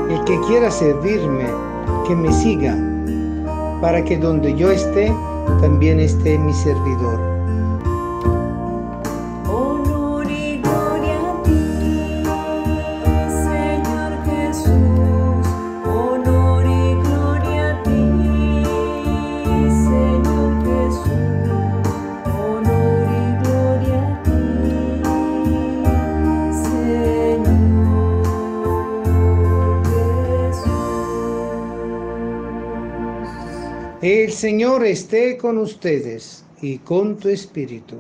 El que quiera servirme, que me siga, para que donde yo esté, también esté mi servidor. Honor y gloria a ti, Señor Jesús. Honor y gloria a ti, Señor Jesús. Honor y gloria a ti, Señor Jesús. El Señor esté con ustedes y con tu espíritu.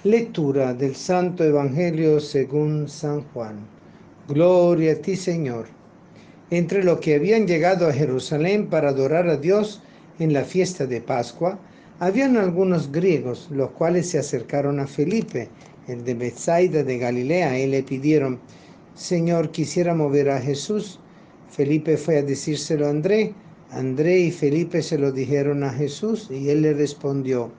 Lectura del Santo Evangelio según San Juan. Gloria a ti, Señor. Entre los que habían llegado a Jerusalén para adorar a Dios en la fiesta de Pascua, habían algunos griegos, los cuales se acercaron a Felipe, el de Betsaida de Galilea, y le pidieron: Señor, quisiéramos ver a Jesús. Felipe fue a decírselo a André y Felipe se lo dijeron a Jesús, y él le respondió: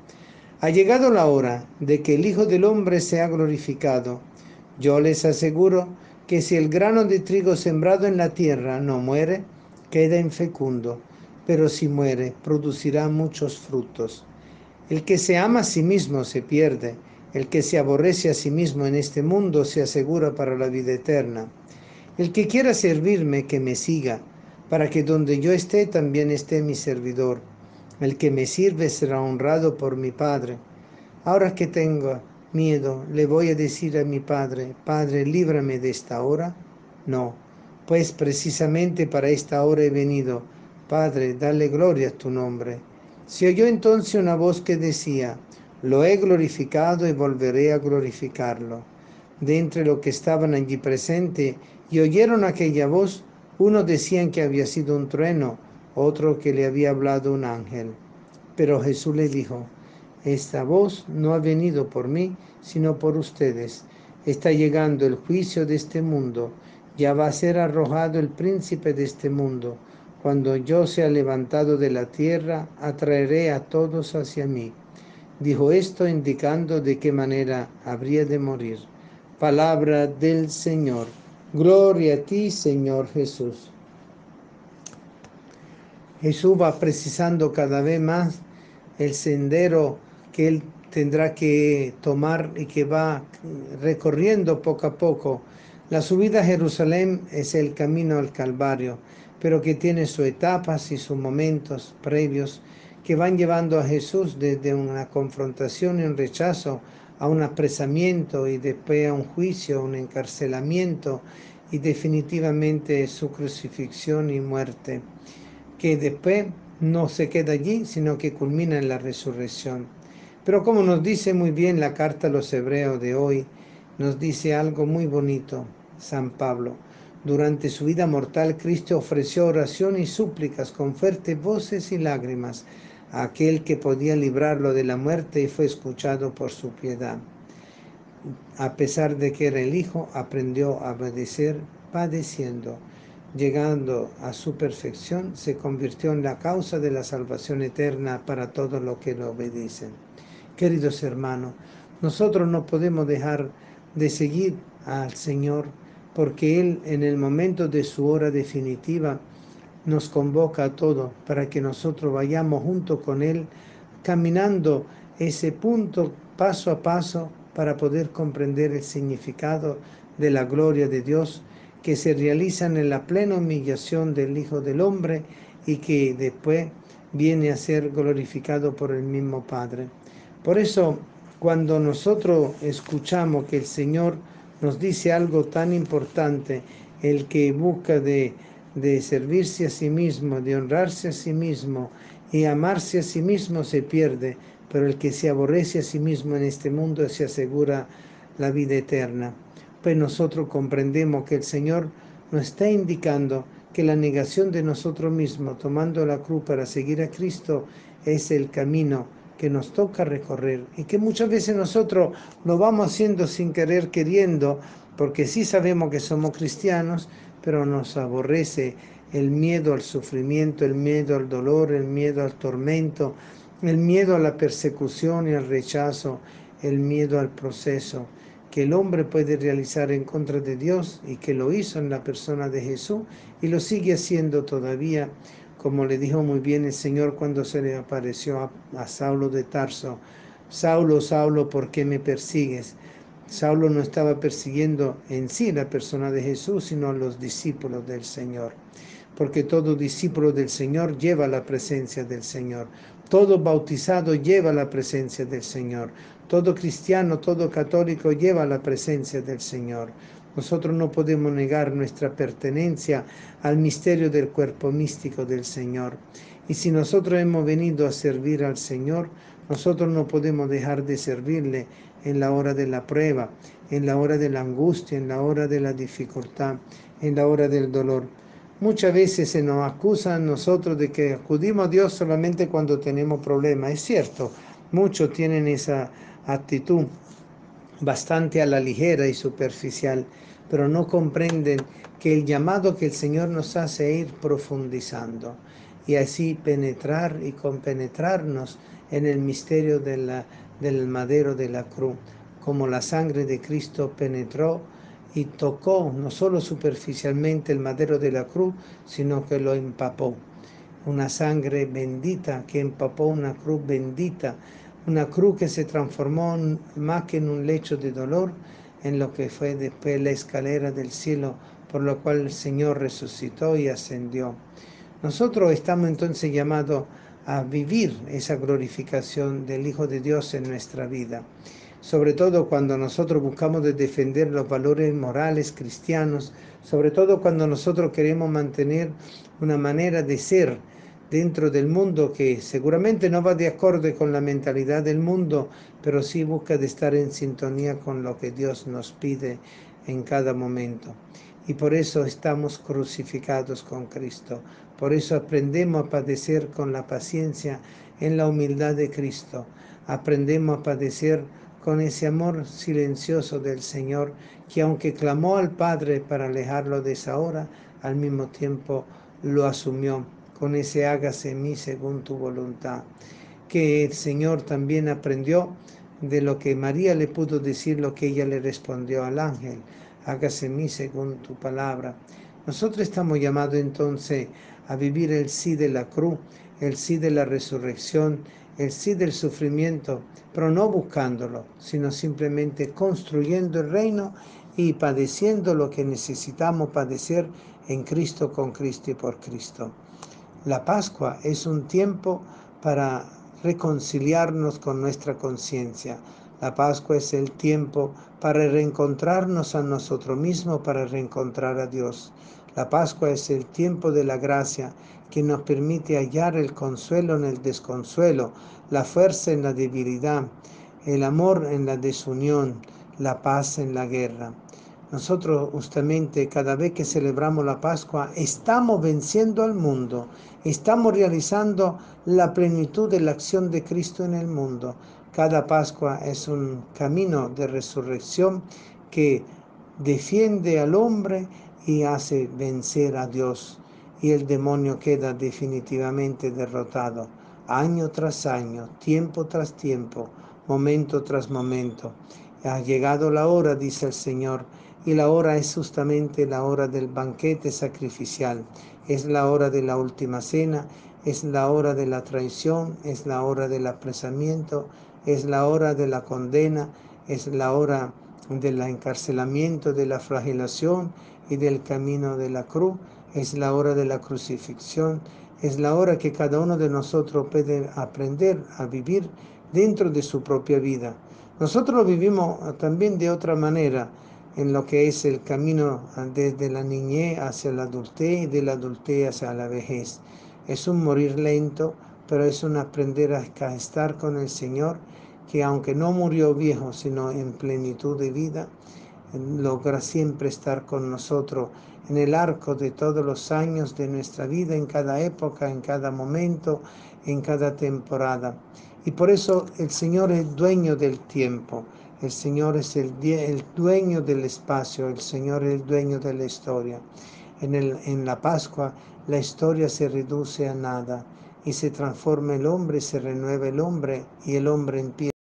ha llegado la hora de que el Hijo del Hombre sea glorificado. Yo les aseguro que si el grano de trigo sembrado en la tierra no muere, queda infecundo, pero si muere, producirá muchos frutos. El que se ama a sí mismo se pierde, el que se aborrece a sí mismo en este mundo se asegura para la vida eterna. El que quiera servirme, que me siga, para que donde yo esté también esté mi servidor. El que me sirve será honrado por mi Padre. Ahora que tengo miedo, ¿le voy a decir a mi Padre: Padre, líbrame de esta hora? No, pues precisamente para esta hora he venido. Padre, dale gloria a tu nombre. Se oyó entonces una voz que decía: lo he glorificado y volveré a glorificarlo. De entre los que estaban allí presentes y oyeron aquella voz, unos decían que había sido un trueno, otro que le había hablado un ángel. Pero Jesús les dijo: esta voz no ha venido por mí, sino por ustedes. Está llegando el juicio de este mundo. Ya va a ser arrojado el príncipe de este mundo. Cuando yo sea levantado de la tierra, atraeré a todos hacia mí. Dijo esto indicando de qué manera habría de morir. Palabra del Señor. Gloria a ti, Señor Jesús. Jesús va precisando cada vez más el sendero que él tendrá que tomar y que va recorriendo poco a poco. La subida a Jerusalén es el camino al Calvario, pero que tiene sus etapas y sus momentos previos que van llevando a Jesús desde una confrontación y un rechazo a un apresamiento y después a un juicio, un encarcelamiento y definitivamente su crucifixión y muerte, que después no se queda allí, sino que culmina en la resurrección. Pero como nos dice muy bien la carta a los hebreos de hoy, nos dice algo muy bonito San Pablo. Durante su vida mortal, Cristo ofreció oración y súplicas con fuertes voces y lágrimas a aquel que podía librarlo de la muerte, y fue escuchado por su piedad. A pesar de que era el Hijo, aprendió a obedecer padeciendo. Llegando a su perfección, se convirtió en la causa de la salvación eterna para todos los que lo obedecen. Queridos hermanos, nosotros no podemos dejar de seguir al Señor, porque Él, en el momento de su hora definitiva, nos convoca a todos para que nosotros vayamos junto con Él, caminando ese punto paso a paso para poder comprender el significado de la gloria de Dios que se realizan en la plena humillación del Hijo del Hombre y que después viene a ser glorificado por el mismo Padre. Por eso, cuando nosotros escuchamos que el Señor nos dice algo tan importante, el que busca de servirse a sí mismo, de honrarse a sí mismo y amarse a sí mismo se pierde, pero el que se aborrece a sí mismo en este mundo se asegura la vida eterna. Pues nosotros comprendemos que el Señor nos está indicando que la negación de nosotros mismos, tomando la cruz para seguir a Cristo, es el camino que nos toca recorrer y que muchas veces nosotros lo vamos haciendo sin querer queriendo, porque sí sabemos que somos cristianos, pero nos aborrece el miedo al sufrimiento, el miedo al dolor, el miedo al tormento, el miedo a la persecución y al rechazo, el miedo al proceso, que el hombre puede realizar en contra de Dios y que lo hizo en la persona de Jesús y lo sigue haciendo todavía, como le dijo muy bien el Señor cuando se le apareció a Saulo de Tarso: Saulo, Saulo, ¿por qué me persigues? Saulo no estaba persiguiendo en sí la persona de Jesús, sino a los discípulos del Señor. Porque todo discípulo del Señor lleva la presencia del Señor. Todo bautizado lleva la presencia del Señor. Todo cristiano, todo católico lleva la presencia del Señor. Nosotros no podemos negar nuestra pertenencia al misterio del cuerpo místico del Señor. Y si nosotros hemos venido a servir al Señor, nosotros no podemos dejar de servirle en la hora de la prueba, en la hora de la angustia, en la hora de la dificultad, en la hora del dolor. Muchas veces se nos acusa a nosotros de que acudimos a Dios solamente cuando tenemos problemas. Es cierto, muchos tienen esa actitud bastante a la ligera y superficial, pero no comprenden que el llamado que el Señor nos hace es ir profundizando y así penetrar y compenetrarnos en el misterio del madero de la cruz, como la sangre de Cristo penetró y tocó no solo superficialmente el madero de la cruz, sino que lo empapó. Una sangre bendita que empapó una cruz bendita, una cruz que se transformó más que en un lecho de dolor, en lo que fue después la escalera del cielo, por lo cual el Señor resucitó y ascendió. Nosotros estamos entonces llamados a vivir esa glorificación del Hijo de Dios en nuestra vida. Sobre todo cuando nosotros buscamos de defender los valores morales cristianos, sobre todo cuando nosotros queremos mantener una manera de ser dentro del mundo que seguramente no va de acorde con la mentalidad del mundo, pero sí busca de estar en sintonía con lo que Dios nos pide en cada momento. Y por eso estamos crucificados con Cristo. Por eso aprendemos a padecer con la paciencia en la humildad de Cristo. Aprendemos a padecer con ese amor silencioso del Señor, que aunque clamó al Padre para alejarlo de esa hora, al mismo tiempo lo asumió con ese hágase en mí según tu voluntad. Que el Señor también aprendió de lo que María le pudo decir, lo que ella le respondió al ángel: hágase en mí según tu palabra. Nosotros estamos llamados entonces a vivir el sí de la cruz, el sí de la resurrección, el sí del sufrimiento, pero no buscándolo, sino simplemente construyendo el reino y padeciendo lo que necesitamos padecer en Cristo, con Cristo y por Cristo. La Pascua es un tiempo para reconciliarnos con nuestra conciencia. La Pascua es el tiempo para reencontrarnos a nosotros mismos, para reencontrar a Dios. La Pascua es el tiempo de la gracia que nos permite hallar el consuelo en el desconsuelo, la fuerza en la debilidad, el amor en la desunión, la paz en la guerra. Nosotros justamente cada vez que celebramos la Pascua estamos venciendo al mundo, estamos realizando la plenitud de la acción de Cristo en el mundo. Cada Pascua es un camino de resurrección que defiende al hombre y hace vencer a Dios, y el demonio queda definitivamente derrotado, año tras año, tiempo tras tiempo, momento tras momento. Ha llegado la hora, dice el Señor, y la hora es justamente la hora del banquete sacrificial. Es la hora de la última cena, es la hora de la traición, es la hora del apresamiento, es la hora de la condena, es la hora del encarcelamiento, de la flagelación y del camino de la cruz, es la hora de la crucifixión, es la hora que cada uno de nosotros puede aprender a vivir dentro de su propia vida. Nosotros lo vivimos también de otra manera, en lo que es el camino desde la niñez hacia la adultez y de la adultez hacia la vejez. Es un morir lento, pero es un aprender a estar con el Señor, que aunque no murió viejo, sino en plenitud de vida, logra siempre estar con nosotros en el arco de todos los años de nuestra vida, en cada época, en cada momento, en cada temporada. Y por eso el Señor es dueño del tiempo, el Señor es el dueño del espacio, el Señor es el dueño de la historia. En la Pascua la historia se reduce a nada y se transforma el hombre, se renueva el hombre y el hombre empieza